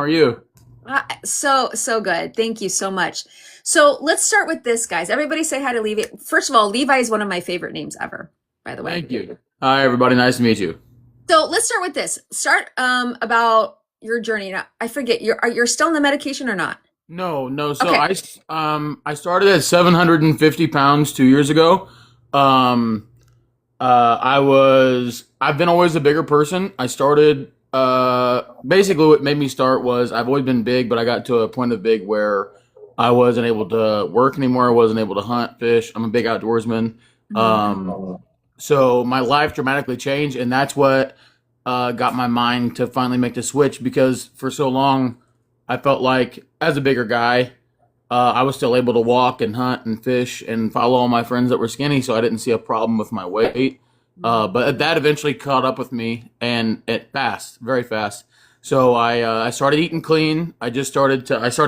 are you? So good. Thank you so much. So let's start with this, guys. Everybody say hi to Levi. First of all, Levi is one of my favorite names ever, by the way. Thank you. Hi, everybody. Nice to meet you. So let's start with this. Start about your journey. Now, I forget, you're still on the medication or not? No, no. So Okay. I started at 750 pounds 2 years ago. Um, I've been always a bigger person. I started, basically what made me start was I've always been big, but I got to a point of big where I wasn't able to work anymore. I wasn't able to hunt, fish. I'm a big outdoorsman. Um, so my life dramatically changed, and that's what got my mind to finally make the switch because for so long I felt like as a bigger guy, I was still able to walk and hunt and fish and follow all my friends that were skinny, so I didn't see a problem with my weight. But that eventually caught up with me, and it fast, very fast. So I started eating clean. I started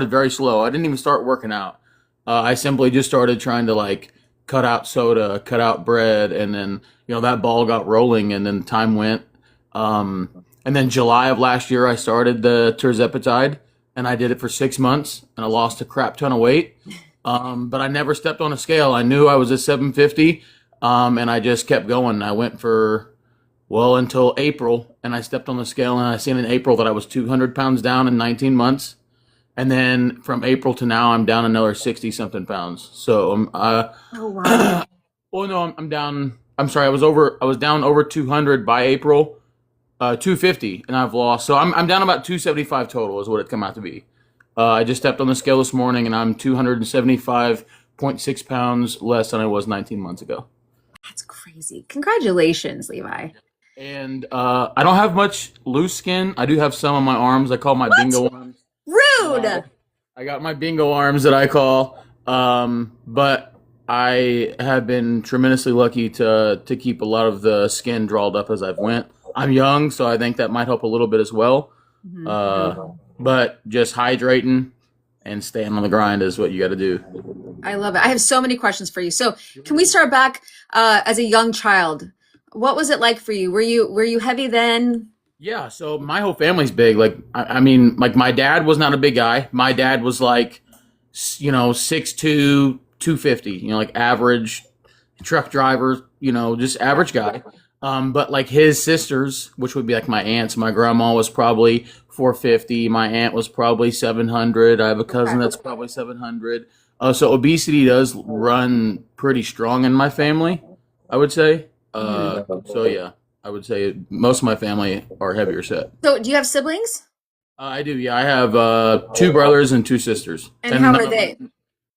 very slow. I didn't even start working out. I simply just started trying to like cut out soda, cut out bread, and then that ball got rolling, and then time went. And then July of last year, I started the terzepatide, and I did it for 6 months, and I lost a crap ton of weight. But I never stepped on a scale. I knew I was at 750, and I just kept going. I went for well until April, and I stepped on the scale, and I seen in April that I was 200 pounds down in 19 months. And then from April to now, I'm down another 60 something pounds. So Oh, wow. well, no, I'm down. I'm sorry, I was down over 200 by April, 250, and I've lost. So I'm down about 275 total is what it come out to be. I just stepped on the scale this morning, and I'm 275.6 pounds less than I was 19 months ago. That's crazy. Congratulations, Levi. And I don't have much loose skin. I do have some on my arms. I call my What? bingo arms. Uh, Rude. I got my bingo arms that I call. But I have been tremendously lucky to keep a lot of the skin drawled up as I've went. I'm young, so I think that might help a little bit as well. Mhm. But just hydrating and staying on the grind is what you got to do. I love it. I have so many questions for you. So, can we start back as a young child? What was it like for you? Were you heavy then? Yeah, so my whole family's big. Like, I mean, like my dad was not a big guy. My dad was like, 6'2", 250. Like average truck driver. Just average guy. But like his sisters, which would be like my aunts, my grandma was probably 450. My aunt was probably 700. I have a cousin Okay. that's probably 700. So obesity does run pretty strong in my family, I would say. Mhm. So yeah, I would say most of my family are heavier set. So, do you have siblings? I do, yeah. I have two brothers and two sisters, And and how are they?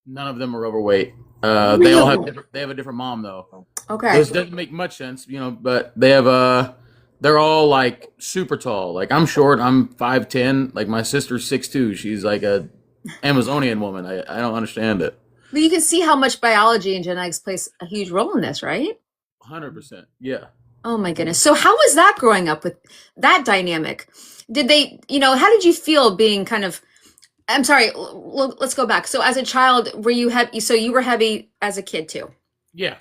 none of them are overweight. Really? They have a different mom though. Okay. This doesn't make much sense, but they're all like super tall. Like I'm short, I'm 5'10". Like my sister's 6'2". She's like a Amazonian woman. I don't understand it. But you can see how much biology and genetics plays a huge role in this, right? 100%. Yeah. Oh my goodness. So how was that growing up with that dynamic? Did they, how did you feel being kind of, I'm sorry, let's go back. So as a child, were you heavy? So you were heavy as a kid too. Yeah.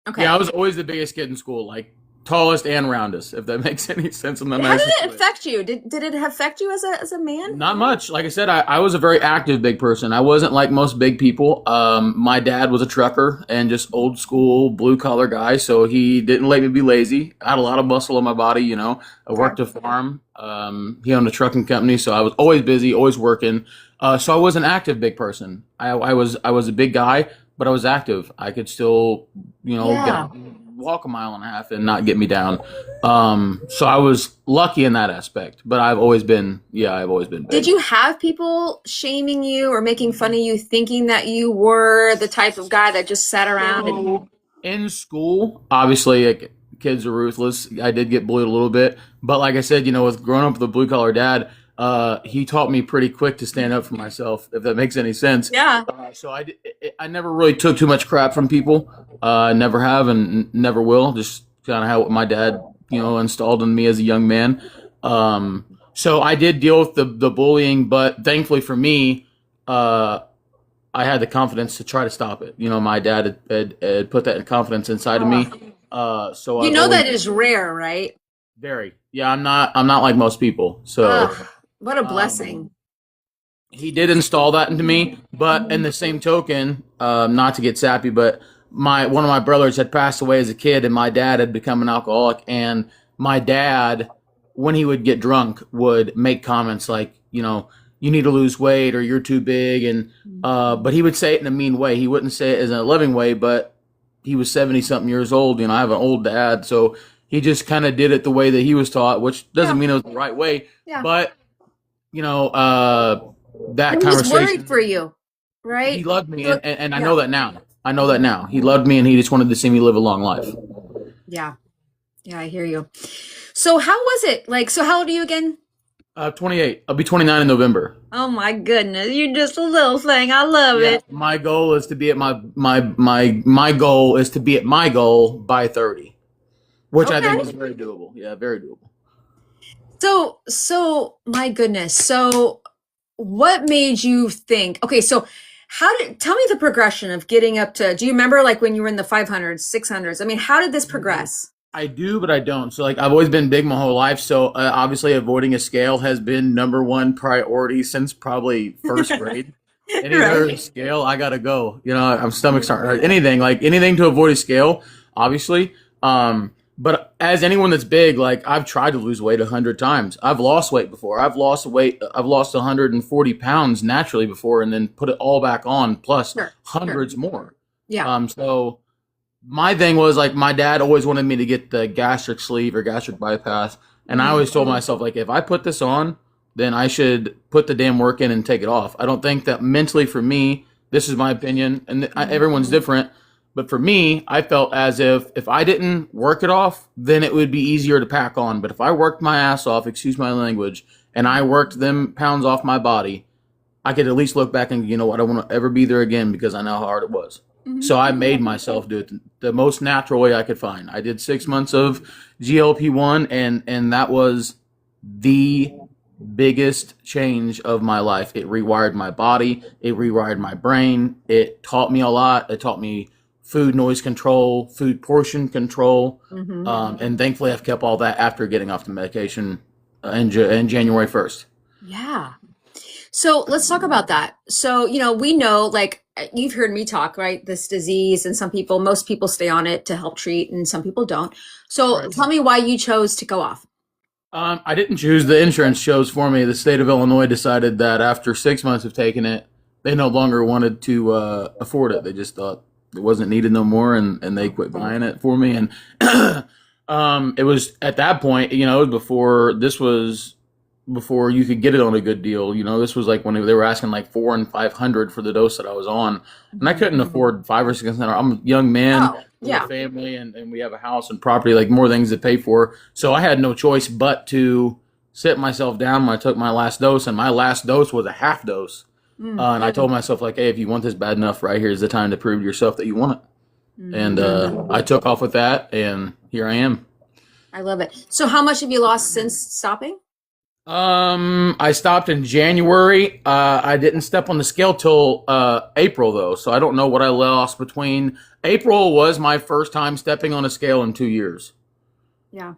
Yeah, Okay. I was always the biggest kid in school, like tallest and roundest, if that makes any sense in the How did nicest it way. affect you? Did it affect you as a man? Not much. Like I said, I was a very active big person. I wasn't like most big people. My dad was a trucker and just old school blue collar guy, so he didn't let me be lazy. I had a lot of muscle in my body. I Okay. worked a farm. He owned a trucking company, so I was always busy, always working. So I was an active big person. I was a big guy, but I was active. I could still, get Yeah. out and walk a mile and a half and not get me down. So I was lucky in that aspect, but I've always been Did big. you have people shaming you or making fun of you, thinking that you were the type of guy that just sat around and So in school, obviously, like, kids are ruthless. I did get bullied a little bit, but like I said, with growing up with a blue collar dad, he taught me pretty quick to stand up for myself, if that makes any sense. yeah. So I never really took too much crap from people. Never have and never will. Just kind of how my dad, installed in me as a young man. So I did deal with the bullying, but thankfully for me, uh, I had the confidence to try to stop it. My dad had put that confidence inside of me. Oh. So You I've know always that is rare, right? very, yeah. I'm not like most people. So Ah, what a um, blessing. he did install that into me, but in the same token, not to get sappy, but my one of my brothers had passed away as a kid, and my dad had become an alcoholic. And my dad, when he would get drunk, would make comments like, you need to lose weight or you're too big, and but he would say it in a mean way. He wouldn't say it as a loving way, but he was 70 something years old. I have an old dad, so he just kind of did it the way that he was taught, which Yeah. doesn't mean it was the right way, Yeah. but you know, uh, He that was worried conversation, for you, he right? loved me, So, and I yeah. know that now. I know that now. He loved me, and he just wanted to see me live a long life. Yeah. Yeah, I hear you. So how was it? Like, so how old are you again? 28. I'll be 29 in November. Oh my goodness, you're just a little thing. I love Yeah, it. my goal is to be at my goal is to be at my goal by 30, which I think Okay. is very doable. Yeah, very doable. So my goodness. So what made you think, okay, so tell me the progression of getting up to, do you remember like when you were in the 500s, 600s? I mean, how did this progress? I do, but I don't. So, like, I've always been big my whole life. So, obviously, avoiding a scale has been number one priority since probably first grade. Any other Right. scale, I gotta go. I'm stomach starting to hurt. Anything to avoid a scale, obviously. But as anyone that's big, like, I've tried to lose weight 100 times. I've lost weight before. I've lost weight. I've lost 140 pounds naturally before, and then put it all back on, plus Sure. Sure. hundreds more. Yeah. So my thing was like my dad always wanted me to get the gastric sleeve or gastric bypass, and I always told myself like if I put this on, then I should put the damn work in and take it off. I don't think that mentally for me, this is my opinion, and everyone's different. But for me, I felt as if I didn't work it off, then it would be easier to pack on. But if I worked my ass off, excuse my language, and I worked them pounds off my body, I could at least look back and I don't want to ever be there again because I know how hard it was. Mhm. So I made myself do it the most natural way I could find. I did 6 months of GLP-1, and that was the biggest change of my life. It rewired my body. It rewired my brain. It taught me a lot. It taught me food noise control, food portion control, Mhm. and thankfully I've kept all that after getting off the medication in January 1st. Yeah. So let's talk about that. So, we know, like, you've heard me talk, right? This disease, and most people stay on it to help treat, and some people don't. So Right. tell me why you chose to go off. I didn't choose. The insurance chose for me. The state of Illinois decided that after 6 months of taking it, they no longer wanted to afford it. They just thought it wasn't needed no more, and they quit buying it for me. And it was at that point, it was before you could get it on a good deal. This was like when they were asking like 400 and 500 for the dose that I was on, and I couldn't afford 5 or 600. I'm a young man Oh, with a yeah. family, and we have a house and property, like more things to pay for. So I had no choice but to sit myself down when I took my last dose, and my last dose was a half dose. And I told myself like, hey, if you want this bad enough, right here's the time to prove to yourself that you want it. And I took off with that, and here I am. I love it. So how much have you lost since stopping? I stopped in January. I didn't step on the scale till April though, so I don't know what I lost between. April was my first time stepping on a scale in 2 years. Yeah.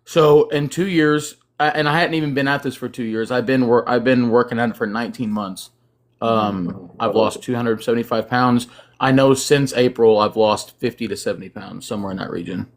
So in 2 years, and I hadn't even been at this for 2 years. I've been working at it for 19 months. I've lost 275 pounds. I know since April I've lost 50 to 70 pounds, somewhere in that region.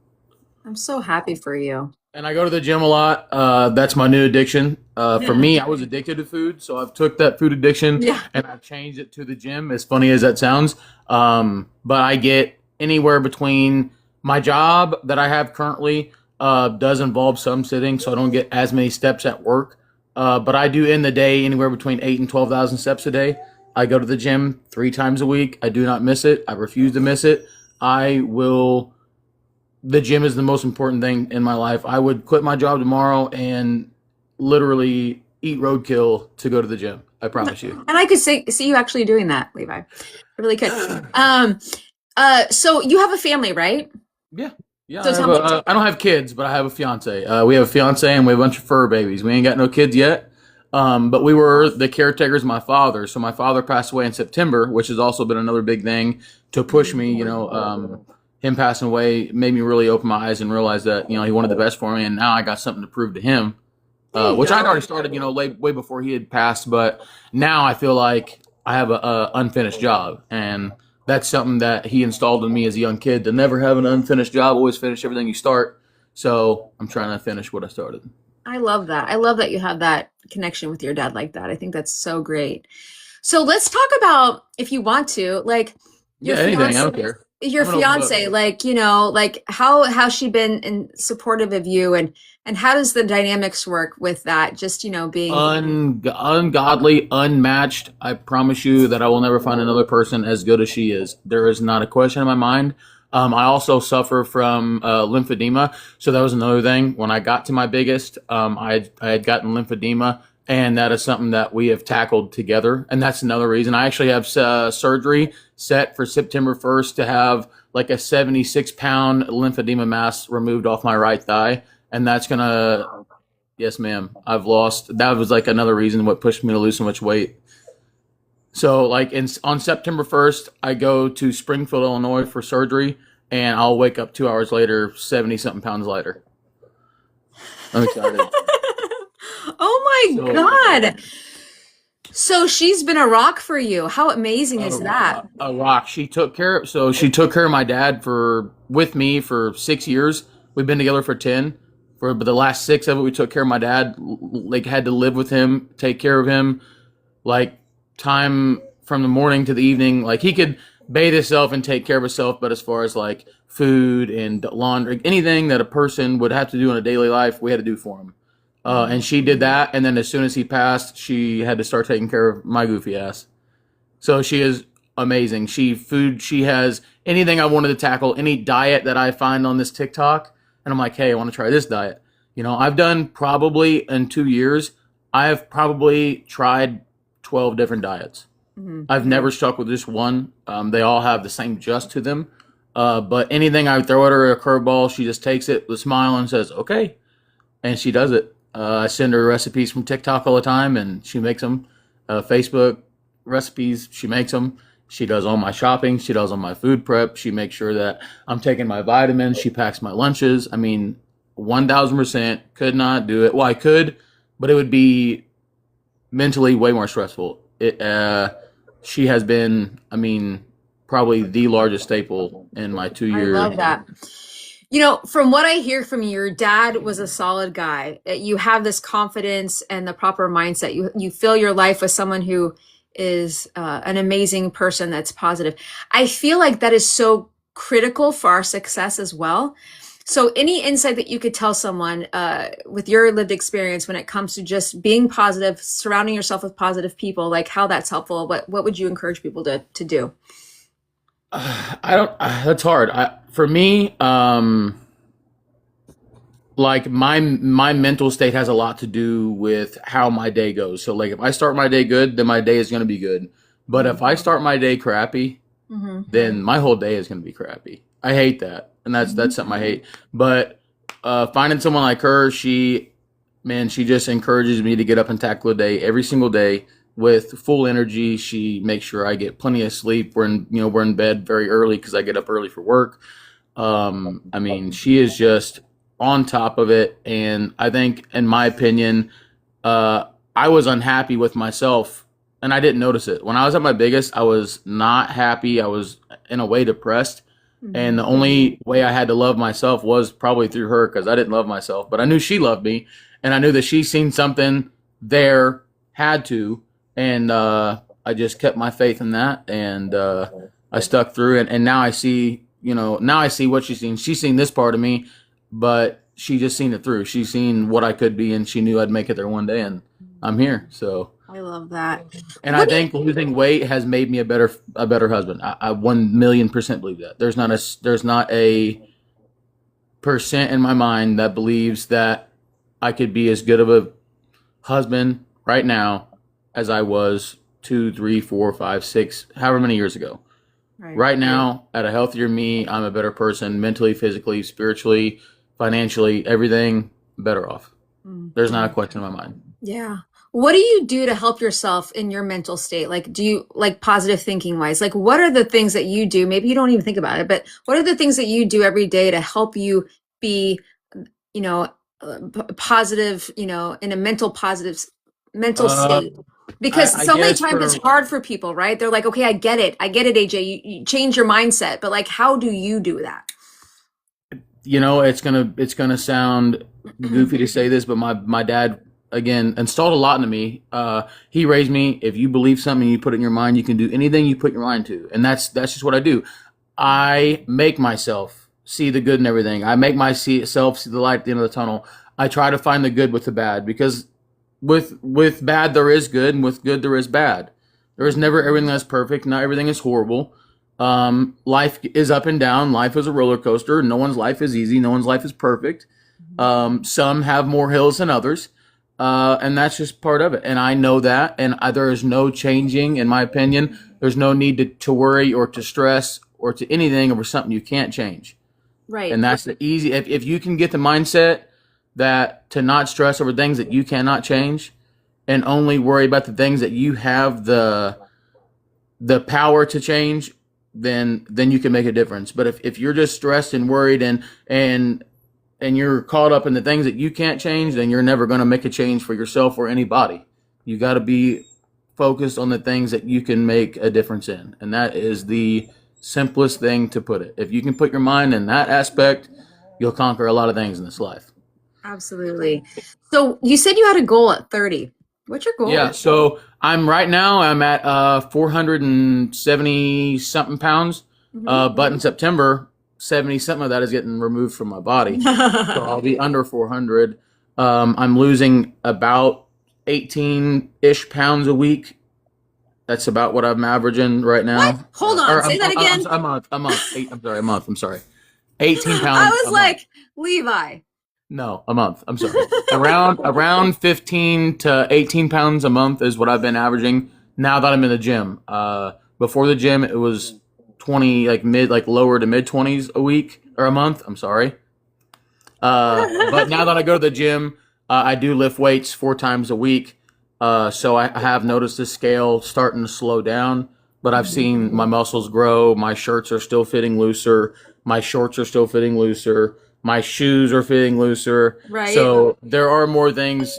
I'm so happy for you. And I go to the gym a lot. That's my new addiction. For me, I was addicted to food, so I've took that food addiction Yeah. and I've changed it to the gym. As funny as that sounds, but I get anywhere between my job that I have currently does involve some sitting, so I don't get as many steps at work. But I do in the day anywhere between 8 and 12,000 steps a day. I go to the gym 3 times a week. I do not miss it. I refuse to miss it. I will. The gym is the most important thing in my life. I would quit my job tomorrow and literally eat roadkill to go to the gym. I promise you. And I could see you actually doing that, Levi. I really could. So you have a family, right? Yeah. Yeah. So tell me. I don't have kids, but I have a fiance. We have a fiance and we have a bunch of fur babies. We ain't got no kids yet. But we were the caretakers of my father. So my father passed away in September, which has also been another big thing to push me, him passing away made me really open my eyes and realize that, he wanted the best for me. And now I got something to prove to him. There you which I'd go. already started, way before he had passed. But now I feel like I have a unfinished job, and that's something that he installed in me as a young kid to never have an unfinished job, always finish everything you start. So I'm trying to finish what I started. I love that. I love that you have that connection with your dad like that. I think that's so great. So let's talk about, if you want to, like your Yeah, anything. I fiance, don't care. your I'm an open book. fiance, like, like how she been in supportive of you, and how does the dynamics work with that? Just, being Ungodly, unmatched. I promise you that I will never find another person as good as she is. There is not a question in my mind. I also suffer from lymphedema, so that was another thing. When I got to my biggest, I had gotten lymphedema, and that is something that we have tackled together. And that's another reason I actually have surgery set for September 1st to have like a 76-pound lymphedema mass removed off my right thigh, and that's gonna. Yes, ma'am. I've lost. That was like another reason what pushed me to lose so much weight. So, like on September 1st, I go to Springfield, Illinois for surgery, and I'll wake up 2 hours later, 70 something pounds lighter. I'm excited. Oh my So, God. So she's been a rock for you. How amazing is that? a rock. She took care of my dad with me for 6 years. We've been together for 10. But the last six of it, we took care of my dad. Like had to live with him, take care of him. Like time from the morning to the evening. Like he could bathe himself and take care of himself, but as far as like food and laundry, anything that a person would have to do in a daily life, we had to do for him. And she did that, and then as soon as he passed, she had to start taking care of my goofy ass. So she is amazing. She has anything I wanted to tackle, any diet that I find on this TikTok, and I'm like, hey, I want to try this diet. I've done probably in 2 years, I have probably tried 12 different diets. Mhm. I've never stuck with just one. They all have the same just to them. But anything I throw at her a curveball, she just takes it with a smile and says, okay. And she does it. I send her recipes from TikTok all the time, and she makes them. Facebook recipes, she makes them. She does all my shopping. She does all my food prep. She makes sure that I'm taking my vitamins. She packs my lunches. I mean, 1000% could not do it. Well, I could, but it would be mentally way more stressful. She has been, I mean, probably the largest staple in my two I year. love that. From what I hear from you, your dad was a solid guy. You have this confidence and the proper mindset. You fill your life with someone who is an amazing person that's positive. I feel like that is so critical for our success as well. So, any insight that you could tell someone with your lived experience when it comes to just being positive, surrounding yourself with positive people, like how that's helpful, what would you encourage people to do? I don't. That's hard. For me, like my mental state has a lot to do with how my day goes. So like if I start my day good, then my day is going to be good. But if I start my day crappy, Mm-hmm. then my whole day is going to be crappy. I hate that, and that's something I hate. But finding someone like her, she just encourages me to get up and tackle the day every single day with full energy. She makes sure I get plenty of sleep. We're in bed very early because I get up early for work. I mean, she is just on top of it, and I think, in my opinion, I was unhappy with myself, and I didn't notice it when I was at my biggest. I was not happy. I was in a way depressed, and Mm-hmm. the only way I had to love myself was probably through her because I didn't love myself. But I knew she loved me, and I knew that she seen something there, had to, and I just kept my faith in that, and I stuck through it. And now I see, now I see what she's seen. She's seen this part of me, but she just seen it through. She's seen what I could be, and she knew I'd make it there one day, and I'm here. So, I love that. and I What do you think losing weight has made me a better husband. I 1,000,000% believe that. There's not a percent in my mind that believes that I could be as good of a husband right now as I was two, three, four, five, six, however many years ago. Right. Right now, at a healthier me, I'm a better person mentally, physically, spiritually, financially, everything better off. There's not a question in my mind. Yeah. What do you do to help yourself in your mental state? Like, do you like positive thinking wise? Like, what are the things that you do? Maybe you don't even think about it, but what are the things that you do every day to help you be, you know, positive, in a mental Uh, state? Because I so many guess times it's for hard for people, right? They're like, okay, I get it, AJ. You change your mindset, but like, how do you do that? it's gonna sound goofy to say this, but my dad again installed a lot into me. He raised me. If you believe something, you put it in your mind. You can do anything you put your mind to, and that's just what I do. I make myself see the good in everything. I make myself see the light at the end of the tunnel. I try to find the good with the bad because with bad there is good, and with good there is bad. There is never everything that's perfect. Not everything is horrible. Life is up and down. Life is a roller coaster. No one's life is easy. No one's life is perfect. Some have more hills than others, and that's just part of it. And I know that, and there is no changing, in my opinion. There's no need to worry or to stress or to anything over something you can't change. Right. And that's the easy. If you can get the mindset that to not stress over things that you cannot change, and only worry about the things that you have the power to change, then you can make a difference. But if you're just stressed and worried and you're caught up in the things that you can't change, then you're never going to make a change for yourself or anybody. You got to be focused on the things that you can make a difference in, and that is the simplest thing to put it. If you can put your mind in that aspect, you'll conquer a lot of things in this life. Absolutely. So you said you had a goal at 30. What's your Yeah, goal? so I'm at 470 something pounds. But in September, 70 something of that is getting removed from my body. So I'll be under 400. I'm losing about 18-ish pounds a week. That's about what I'm averaging right What? now. Hold on. Or Say that again. a month. I'm sorry, a month. I'm sorry. 18 I pounds was a month. like, Levi. No, a month. I'm sorry. Around 15 to 18 pounds a month is what I've been averaging now that I'm in the gym. Before the gym, it was 20, like lower to mid 20s a week or a month. I'm sorry. But now that I go to the gym, I do lift weights 4 times a week. So I have noticed the scale starting to slow down, but I've seen my muscles grow. My shirts are still fitting looser. My shorts are still fitting looser. My shoes are fitting looser. Right. So there are more things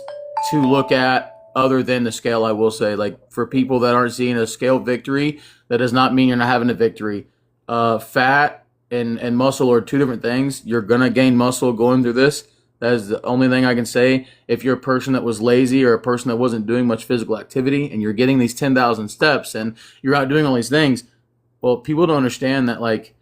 to look at other than the scale, I will say. Like for people that aren't seeing a scale victory, that does not mean you're not having a victory. Fat and muscle are two different things. You're going to gain muscle going through this. That is the only thing I can say. If you're a person that was lazy or a person that wasn't doing much physical activity and you're getting these 10,000 steps and you're out doing all these things, well, people don't understand that, like,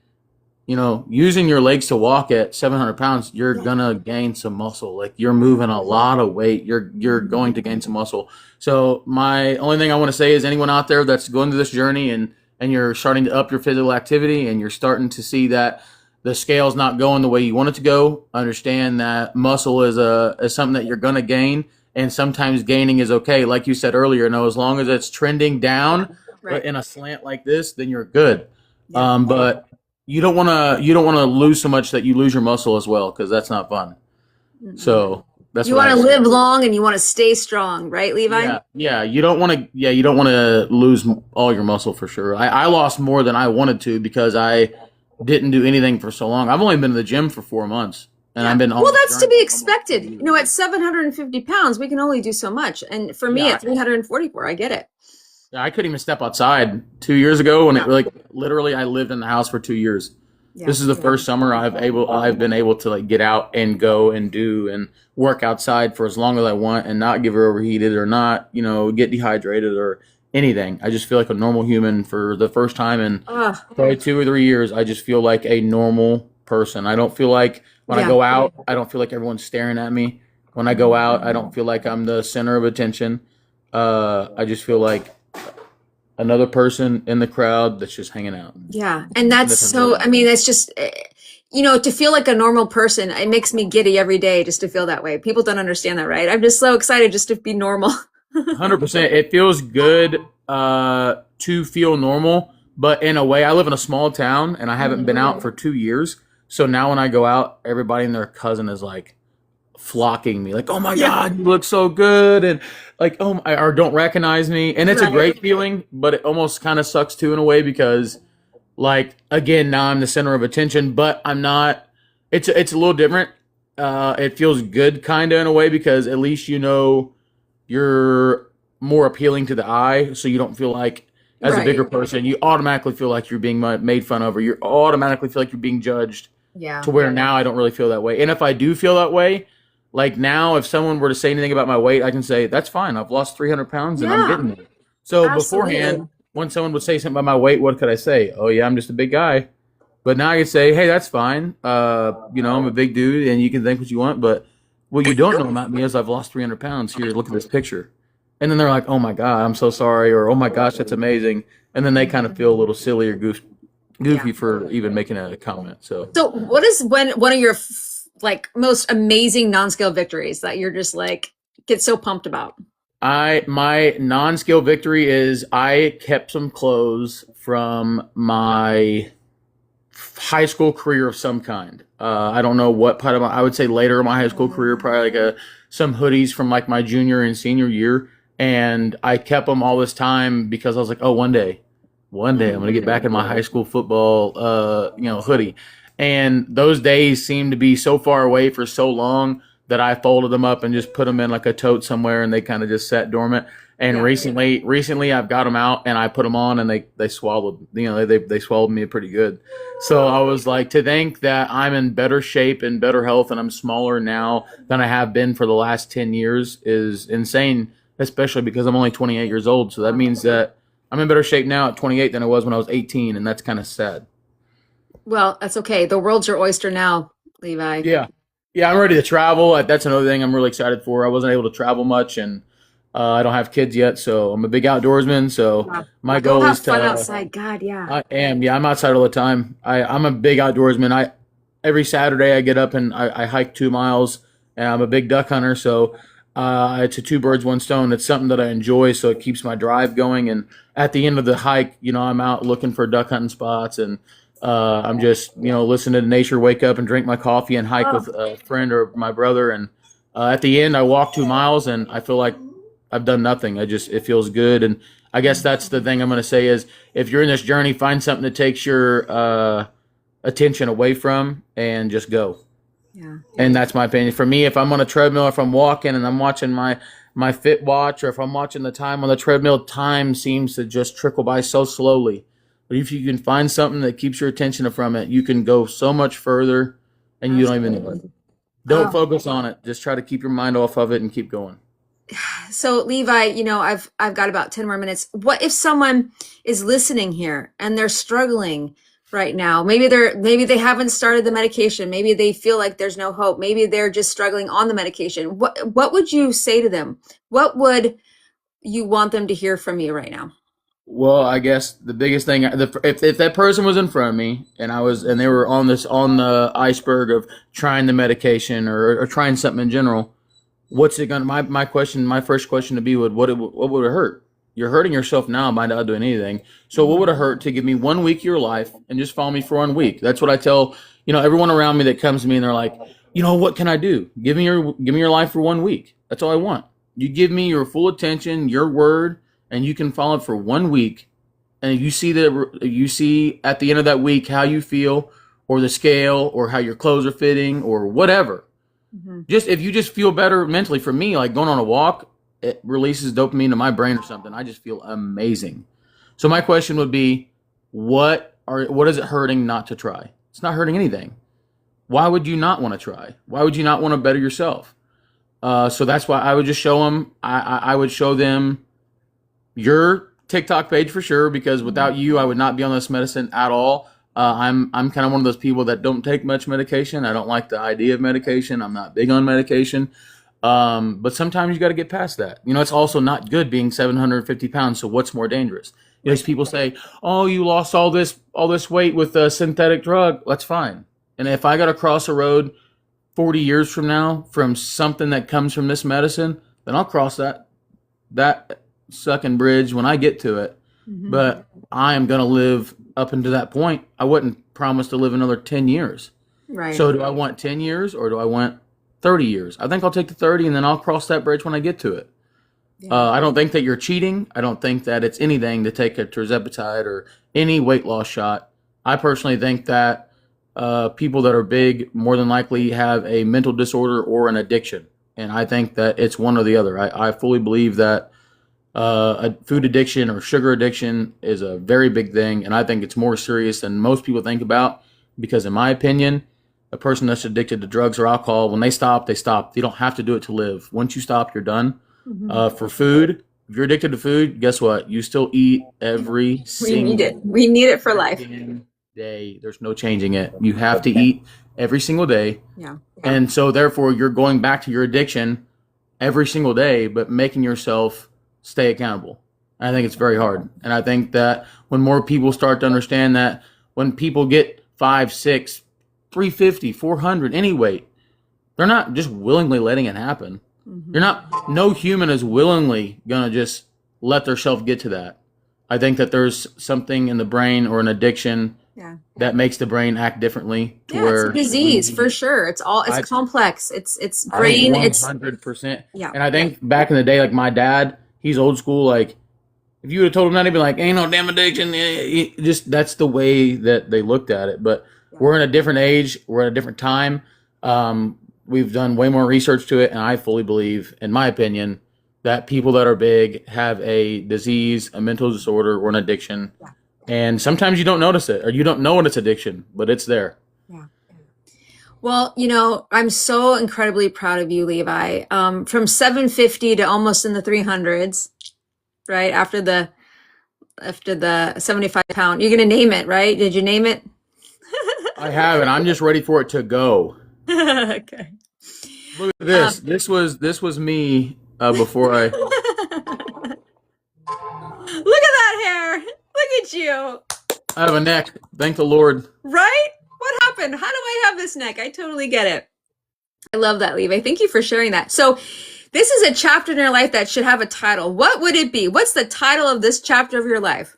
using your legs to walk at 700 pounds, you're gonna gain some muscle. Like you're moving a lot of weight. You're going to gain some muscle. So my only thing I want to say is anyone out there that's going through this journey and you're starting to up your physical activity and you're starting to see that the scale's not going the way you want it to go, understand that muscle is something that you're gonna gain, and sometimes gaining is okay. Like you said earlier, as long as it's trending down Right. in a slant like this, then you're good. Yeah. But you don't wanna lose so much that you lose your muscle as well, because that's not fun. So that's You what want I to say. live long and you want to stay strong, right, Levi? Yeah, you don't want to lose all your muscle for sure. I lost more than I wanted to because I didn't do anything for so long. I've only been to the gym for 4 months, and I've Yeah. been on Well, this that's to journey be for almost 2 expected. years. At 750 pounds, we can only do so much. And for me Yeah, at 344, I get it. I couldn't even step outside 2 years ago, and it Yeah. like literally I lived in the house for 2 years. Yeah. This is the first summer I've been able to like get out and go and do and work outside for as long as I want and not get overheated or not get dehydrated or anything. I just feel like a normal human for the first time in Ugh. probably 2 or 3 years. I just feel like a normal person. I don't feel like when I Yeah. go out, I don't feel like everyone's staring at me. When I go out, I don't feel like I'm the center of attention. I just feel like another person in the crowd that's just hanging out. Yeah. And that's That's so, enjoying I it. mean, that's just, to feel like a normal person, it makes me giddy every day just to feel that way. People don't understand that, right? I'm just so excited just to be normal. 100%. It feels good to feel normal, but in a way, I live in a small town and I haven't been out for 2 years. So now when I go out, everybody and their cousin is like flocking me, like, "Oh my Yeah. God, you look so good," and like, or don't recognize me, and it's a Right. great feeling, but it almost kind of sucks too in a way because, like, again, now I'm the center of attention, but I'm not. It's a little different. It feels good kind of in a way because at least you know you're more appealing to the eye, so you don't feel like as a bigger Right. person you automatically feel like you're being made fun of, or you automatically feel like you're being judged. To Yeah. where now I don't really feel that way, and if I do feel that way, like now, if someone were to say anything about my weight, I can say that's fine. I've lost 300 pounds and I'm Yeah, getting there. So absolutely. beforehand, when someone would say something about my weight, what could I say? Oh yeah, I'm just a big guy. But now I can say, hey, that's fine. I'm a big dude, and you can think what you want. But what you don't know about me is I've lost 300 pounds. Here, look at this picture. And then they're like, oh my God, I'm so sorry. Or, oh my gosh, that's amazing. And then they kind of feel a little silly or Yeah. goofy for even making a comment. So So, what is one of your like most amazing non-scale victories that you're just like get so pumped about? my non-scale victory is I kept some clothes from my high school career of some kind. I don't know what part of I would say later in my high school career, probably like some hoodies from like my junior and senior year. And I kept them all this time because I was like, oh, one day I'm going to get back in my high school football, hoodie. And those days seem to be so far away for so long that I folded them up and just put them in like a tote somewhere, and they kind of just sat dormant. And Yeah. recently I've got them out and I put them on, and they swallowed, they swallowed me pretty good. So I was like, to think that I'm in better shape and better health and I'm smaller now than I have been for the last 10 years is insane, especially because I'm only 28 years old. So that means that I'm in better shape now at 28 than I was when I was 18, and that's kind of sad. Well, that's okay. The world's your oyster now, Levi. Yeah. Yeah, I'm ready to travel. That's another thing I'm really excited for. I wasn't able to travel much, and I don't have kids yet, so I'm a big outdoorsman. So Yeah. my Go goal have is fun to. outside. God, yeah. I am. Yeah, I'm outside all the time. I'm a big outdoorsman. Every Saturday I get up and I hike 2 miles, and I'm a big duck hunter. So it's a two birds one stone. It's something that I enjoy, so it keeps my drive going. And at the end of the hike, I'm out looking for duck hunting spots, and I'm just listening to nature, wake up and drink my coffee and hike Oh, with a friend or my brother. And at the end, I walk 2 miles and I feel like I've done nothing. It feels good. And I guess that's the thing I'm going to say is if you're in this journey, find something that takes your attention away from and just go. yeah. And that's my opinion. For me, if I'm on a treadmill, if I'm walking and I'm watching my fit watch, or if I'm watching the time on the treadmill, time seems to just trickle by so slowly. But if you can find something that keeps your attention from it, you can go so much further, and you don't even know it. Absolutely. Don't Oh, focus on it. Just try to keep your mind off of it and keep going. so Levi, I've got about 10 more minutes. What if someone is listening here and they're struggling right now? Maybe they haven't started the medication. Maybe they feel like there's no hope. Maybe they're just struggling on the medication. What would you say to them? What would you want them to hear from you right now? Well, I guess the biggest thing, if that person was in front of me and they were on the iceberg of trying the medication or trying something in general, what's it gonna? My first question to be what would it hurt? You're hurting yourself now by not doing anything. So what would it hurt to give me 1 week of your life and just follow me for 1 week? That's what I tell everyone around me that comes to me and they're like, what can I do? Give me your life for 1 week. That's all I want. You give me your full attention, your word, and you can follow it for 1 week. And you see at the end of that week how you feel, or the scale, or how your clothes are fitting, or whatever. Mhm. Just if you just feel better mentally, for me, like going on a walk, it releases dopamine to my brain or something. I just feel amazing. So my question would be, what is it hurting not to try? It's not hurting anything. Why would you not want to try? Why would you not want to better yourself? So that's why I would just show them. I would show them your TikTok page for sure, because without you, I would not be on this medicine at all. I'm kind of one of those people that don't take much medication. I don't like the idea of medication. I'm not big on medication. But sometimes you got to get past that. It's also not good being 750 pounds. So what's more dangerous? These people say, "Oh, you lost all this weight with a synthetic drug." That's fine. And if I got to cross a road 40 years from now from something that comes from this medicine, then I'll cross that sucking bridge when I get to it. Mhm. But I am going to live up until that point. I wouldn't promise to live another 10 years. Right. So do I want 10 years or do I want 30 years? I think I'll take the 30, and then I'll cross that bridge when I get to it. Yeah. I don't think that you're cheating. I don't think that it's anything to take a tirzepatide or any weight loss shot. I personally think that people that are big more than likely have a mental disorder or an addiction. And I think that it's one or the other. I fully believe that a food addiction or sugar addiction is a very big thing. And I think it's more serious than most people think about because, in my opinion, a person that's addicted to drugs or alcohol, when they stop, they stop. You don't have to do it to live. Once you stop, you're done. For food, if you're addicted to food, guess what? You still eat every We need it. single We need it for life. day. There's no changing it. You have to eat every single day. Yeah. And so therefore you're going back to your addiction every single day, but making yourself stay accountable. I think it's very hard. And I think that when more people start to understand that when people get 5, 6, 350, 400, any weight, they're not just willingly letting it happen. You're not, no human is willingly going to just let themselves get to that. I think that there's something in the brain or an addiction that makes the brain act differently to where it's a disease for sure. It's complex. It's brain. 100%. Yeah. And I think back in the day, like my dad, he's old school. Like if you would have told him that, he'd be like, ain't no damn addiction. Just that's the way that they looked at it. But we're in a different age. We're at a different time. We've done way more research to it. And I fully believe, in my opinion, that people that are big have a disease, a mental disorder, or an addiction. And sometimes you don't notice it or you don't know when it's addiction, but it's there. Yeah. Well, I'm so incredibly proud of you, Levi. From 750 to almost in the 300s, right? After the 75 pound, you're going to name it, right? Did you name it? I haven't. I'm just ready for it to go. Okay. Look at this. This was me before I. Look at that hair. Look at you. I have a neck. Thank the Lord. Right? What happened? How do I have this neck? I totally get it. I love that, Levi. Thank you for sharing that. So this is a chapter in your life that should have a title. What would it be? What's the title of this chapter of your life?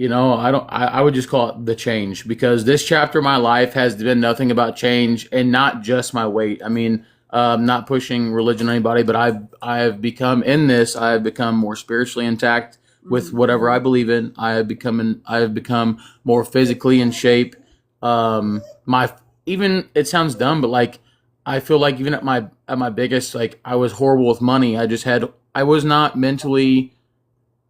I would just call it the change because this chapter of my life has been nothing about change and not just my weight. I mean, not pushing religion on anybody, but I've become more spiritually intact with whatever I believe in. I have become more physically in shape. Even it sounds dumb, but like I feel like even at my biggest, like I was horrible with money. I was not mentally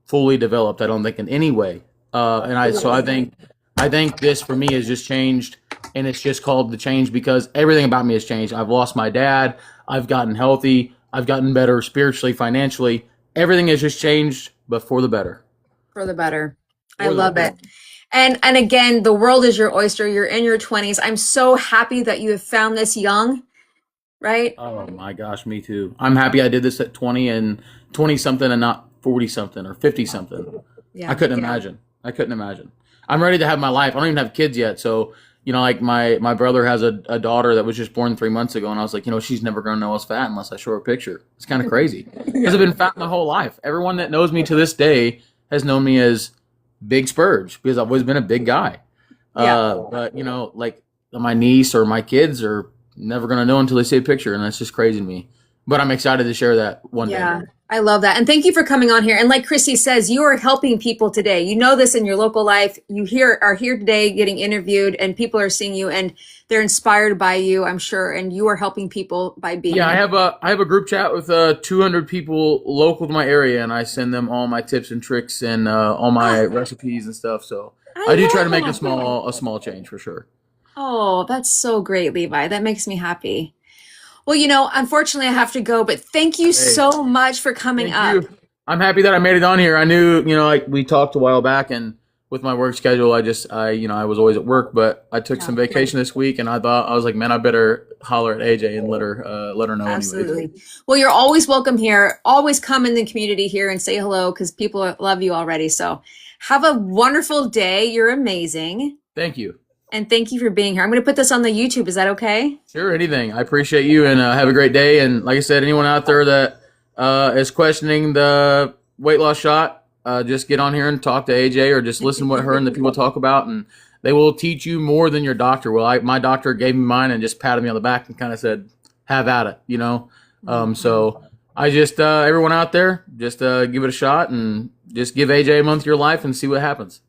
fully developed. I don't think in any way. I think this for me has just changed, and it's just called the change because everything about me has changed. I've lost my dad. I've gotten healthy. I've gotten better spiritually, financially. Everything has just changed, but for the better. For the better. I love it. And again, the world is your oyster. You're in your 20s. I'm so happy that you have found this young, right? Oh my gosh, me too. I'm happy I did this at 20 and 20 something and not 40 something or 50 something. Yeah. I couldn't imagine. I'm ready to have my life. I don't even have kids yet. So, like my brother has a daughter that was just born 3 months ago. And I was like, she's never going to know I was fat unless I show her a picture. It's kind of crazy because I've been fat my whole life. Everyone that knows me to this day has known me as Big Spurge because I've always been a big guy. But like my niece or my kids are never going to know until they see a picture. And that's just crazy to me. But I'm excited to share that one day. Yeah, I love that. And thank you for coming on here. And like Chrissy says, you are helping people today. You know this in your local life. You are here today getting interviewed and people are seeing you and they're inspired by you, I'm sure. And you are helping people by being here. I have a group chat with 200 people local to my area, and I send them all my tips and tricks and all my recipes and stuff. So I do try to make a small change for sure. Oh, that's so great, Levi. That makes me happy. Well, unfortunately I have to go, but thank you so much for coming up. I'm happy that I made it on here. I knew, like we talked a while back and with my work schedule, I was always at work, but I took some vacation this week and I was like, man, I better holler at AJ and let her know. Absolutely. Anyways. Well, you're always welcome here. Always come in the community here and say hello because people love you already. So have a wonderful day. You're amazing. Thank you. And thank you for being here. I'm going to put this on the YouTube. Is that okay? Sure, anything. I appreciate you and have a great day. And like I said, anyone out there that is questioning the weight loss shot, just get on here and talk to AJ or just listen to what her and the people talk about. And they will teach you more than your doctor will. My doctor gave me mine and just patted me on the back and kind of said, have at it, So I just, everyone out there, just give it a shot and just give AJ a month of your life and see what happens.